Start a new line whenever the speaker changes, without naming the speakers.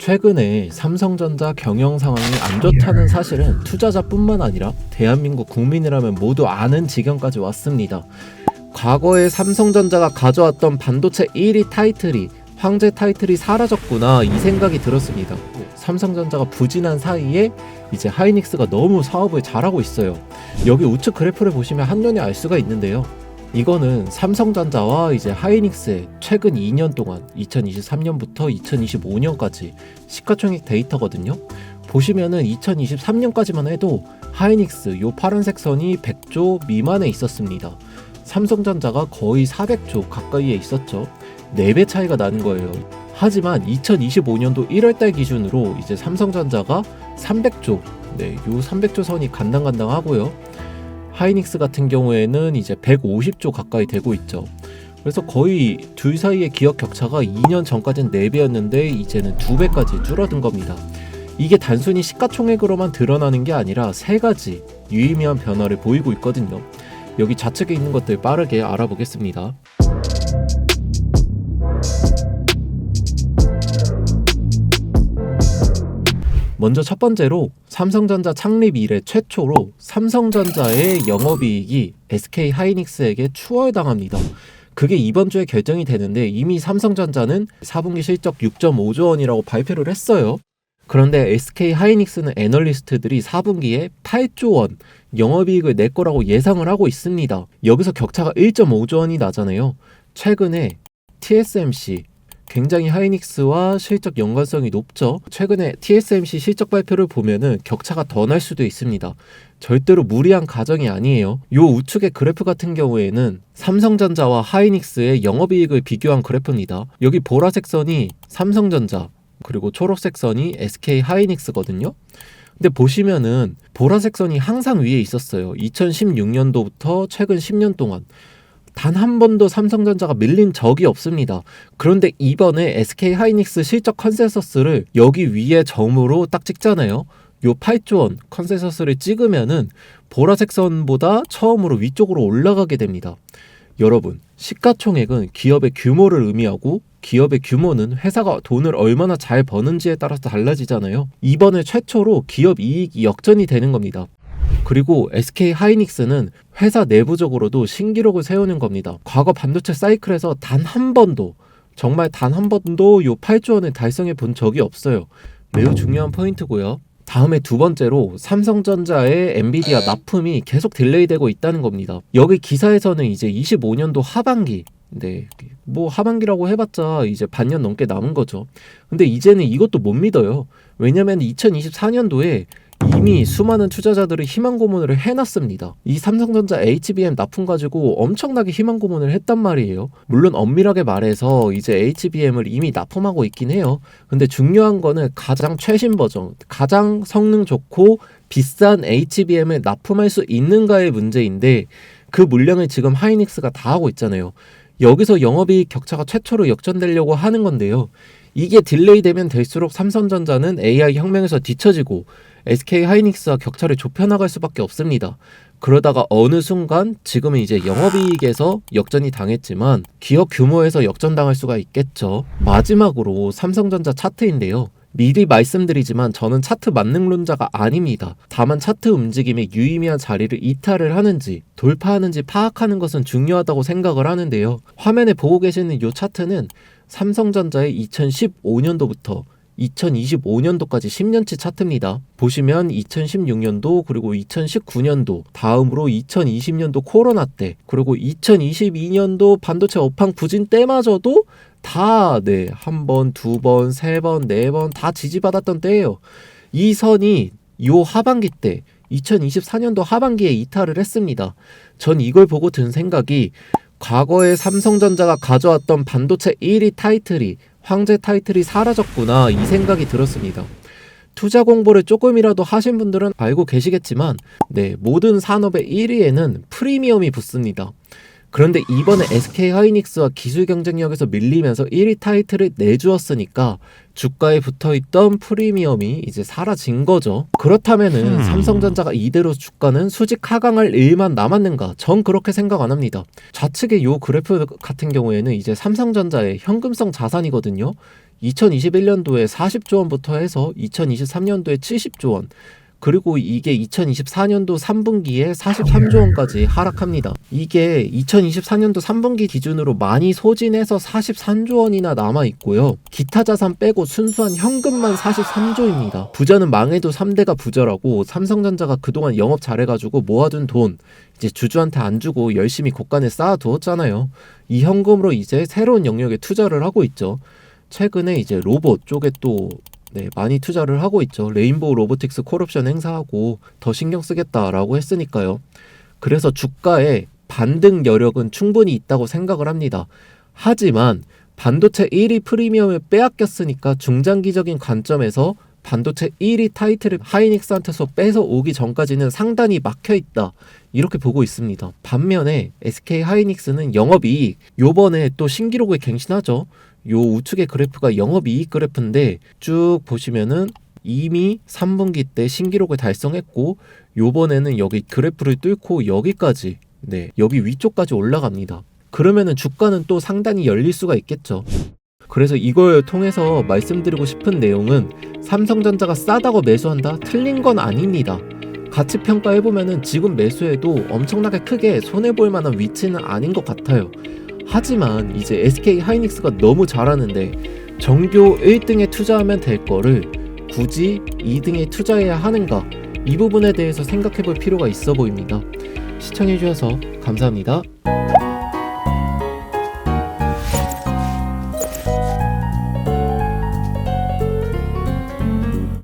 최근에 삼성전자 경영 상황이 안 좋다는 사실은 투자자뿐만 아니라 대한민국 국민이라면 모두 아는 지경까지 왔습니다. 과거에 삼성전자가 가져왔던 반도체 1위 타이틀이 황제 타이틀이 사라졌구나 이 생각이 들었습니다. 삼성전자가 부진한 사이에 이제 하이닉스가 너무 사업을 잘하고 있어요. 여기 우측 그래프를 보시면 한눈에 알 수가 있는데요. 이거는 삼성전자와 이제 하이닉스의 최근 2년 동안 2023년부터 2025년까지 시가총액 데이터거든요. 보시면은 2023년까지만 해도 하이닉스 요 파란색 선이 100조 미만에 있었습니다. 삼성전자가 거의 400조 가까이에 있었죠. 4배 차이가 나는 거예요. 하지만 2025년도 1월달 기준으로 이제 삼성전자가 300조, 요 300조 선이 간당간당하고요. 하이닉스 같은 경우에는 이제 150조 가까이 되고 있죠. 그래서 거의 둘 사이의 기업 격차가 2년 전까지는 4배였는데 이제는 2배까지 줄어든 겁니다. 이게 단순히 시가총액으로만 드러나는 게 아니라 세 가지 유의미한 변화를 보이고 있거든요. 여기 좌측에 있는 것들 빠르게 알아보겠습니다. 먼저 첫 번째로 삼성전자 창립 이래 최초로 삼성전자의 영업이익이 SK 하이닉스에게 추월당합니다. 그게 이번 주에 결정이 되는데 이미 삼성전자는 4분기 실적 6.5조 원이라고 발표를 했어요. 그런데 SK 하이닉스는 애널리스트들이 4분기에 8조 원 영업이익을 낼 거라고 예상을 하고 있습니다. 여기서 격차가 1.5조 원이 나잖아요. 최근에 TSMC 굉장히 하이닉스와 실적 연관성이 높죠. 최근에 TSMC 실적 발표를 보면은 격차가 더 날 수도 있습니다. 절대로 무리한 가정이 아니에요. 요 우측의 그래프 같은 경우에는 삼성전자와 하이닉스의 영업이익을 비교한 그래프입니다. 여기 보라색 선이 삼성전자 그리고 초록색 선이 SK 하이닉스거든요. 근데 보시면은 보라색 선이 항상 위에 있었어요. 2016년도부터 최근 10년 동안 단 한 번도 삼성전자가 밀린 적이 없습니다. 그런데 이번에 SK 하이닉스 실적 컨센서스를 여기 위에 점으로 딱 찍잖아요. 요 8조 원 컨센서스를 찍으면은 보라색 선보다 처음으로 위쪽으로 올라가게 됩니다. 여러분, 시가총액은 기업의 규모를 의미하고 기업의 규모는 회사가 돈을 얼마나 잘 버는지에 따라서 달라지잖아요. 이번에 최초로 기업 이익이 역전이 되는 겁니다. 그리고 SK 하이닉스는 회사 내부적으로도 신기록을 세우는 겁니다. 과거 반도체 사이클에서 단 한 번도 정말 단 한 번도 요 8조 원을 달성해 본 적이 없어요. 매우 중요한 포인트고요. 다음에 두 번째로 삼성전자의 엔비디아 납품이 계속 딜레이되고 있다는 겁니다. 여기 기사에서는 이제 25년도 하반기 뭐 하반기라고 해봤자 이제 반년 넘게 남은 거죠. 근데 이제는 이것도 못 믿어요. 왜냐면 2024년도에 이미 수많은 투자자들이 희망 고문을 해놨습니다. 이 삼성전자 HBM 납품 가지고 엄청나게 희망 고문을 했단 말이에요. 물론 엄밀하게 말해서 이제 HBM을 이미 납품하고 있긴 해요. 근데 중요한 거는 가장 최신 버전, 가장 성능 좋고 비싼 HBM을 납품할 수 있는가의 문제인데 그 물량을 지금 하이닉스가 다 하고 있잖아요. 여기서 영업이익 격차가 최초로 역전되려고 하는 건데요. 이게 딜레이 되면 될수록 삼성전자는 AI 혁명에서 뒤처지고 SK 하이닉스와 격차를 좁혀나갈 수밖에 없습니다. 그러다가 어느 순간 지금은 이제 영업이익에서 역전이 당했지만 기업 규모에서 역전당할 수가 있겠죠. 마지막으로 삼성전자 차트인데요. 미리 말씀드리지만 저는 차트 만능론자가 아닙니다. 다만 차트 움직임의 유의미한 자리를 이탈을 하는지 돌파하는지 파악하는 것은 중요하다고 생각을 하는데요. 화면에 보고 계시는 이 차트는 삼성전자의 2015년도부터 2025년도까지 10년치 차트입니다. 보시면 2016년도 그리고 2019년도 다음으로 2020년도 코로나 때 그리고 2022년도 반도체 업황 부진 때마저도 다 한 번, 두 번, 세 번, 네 번 다 지지받았던 때예요. 이 선이 요 하반기 때 2024년도 하반기에 이탈을 했습니다. 전 이걸 보고 든 생각이 과거에 삼성전자가 가져왔던 반도체 1위 타이틀이 황제 타이틀이 사라졌구나 이 생각이 들었습니다. 투자 공부를 조금이라도 하신 분들은 알고 계시겠지만 모든 산업의 1위에는 프리미엄이 붙습니다. 그런데 이번에 SK 하이닉스와 기술 경쟁력에서 밀리면서 1위 타이틀을 내주었으니까 주가에 붙어있던 프리미엄이 이제 사라진 거죠. 그렇다면은 삼성전자가 이대로 주가는 수직 하강할 일만 남았는가? 전 그렇게 생각 안 합니다. 좌측의 요 그래프 같은 경우에는 이제 삼성전자의 현금성 자산이거든요. 2021년도에 40조 원부터 해서 2023년도에 70조 원, 그리고 이게 2024년도 3분기에 43조 원까지 하락합니다. 이게 2024년도 3분기 기준으로 많이 소진해서 43조 원이나 남아있고요. 기타 자산 빼고 순수한 현금만 43조입니다. 부자는 망해도 3대가 부자라고, 삼성전자가 그동안 영업 잘해가지고 모아둔 돈 이제 주주한테 안 주고 열심히 곳간에 쌓아두었잖아요. 이 현금으로 이제 새로운 영역에 투자를 하고 있죠. 최근에 이제 로봇 쪽에 또 많이 투자를 하고 있죠. 레인보우 로보틱스 콜옵션 행사하고 더 신경 쓰겠다라고 했으니까요. 그래서 주가에 반등 여력은 충분히 있다고 생각을 합니다. 하지만 반도체 1위 프리미엄을 빼앗겼으니까 중장기적인 관점에서 반도체 1위 타이틀을 하이닉스한테서 뺏어 오기 전까지는 상단이 막혀있다, 이렇게 보고 있습니다. 반면에 SK 하이닉스는 영업이익, 요번에 또 신기록을 갱신하죠. 요 우측의 그래프가 영업이익 그래프인데 쭉 보시면은 이미 3분기 때 신기록을 달성했고, 요번에는 여기 그래프를 뚫고 여기까지, 여기 위쪽까지 올라갑니다. 그러면은 주가는 또 상단이 열릴 수가 있겠죠. 그래서 이걸 통해서 말씀드리고 싶은 내용은, 삼성전자가 싸다고 매수한다? 틀린 건 아닙니다. 가치 평가해보면은 지금 매수해도 엄청나게 크게 손해볼 만한 위치는 아닌 것 같아요. 하지만 이제 SK 하이닉스가 너무 잘하는데 정교 1등에 투자하면 될 거를 굳이 2등에 투자해야 하는가, 이 부분에 대해서 생각해 볼 필요가 있어 보입니다. 시청해 주셔서 감사합니다.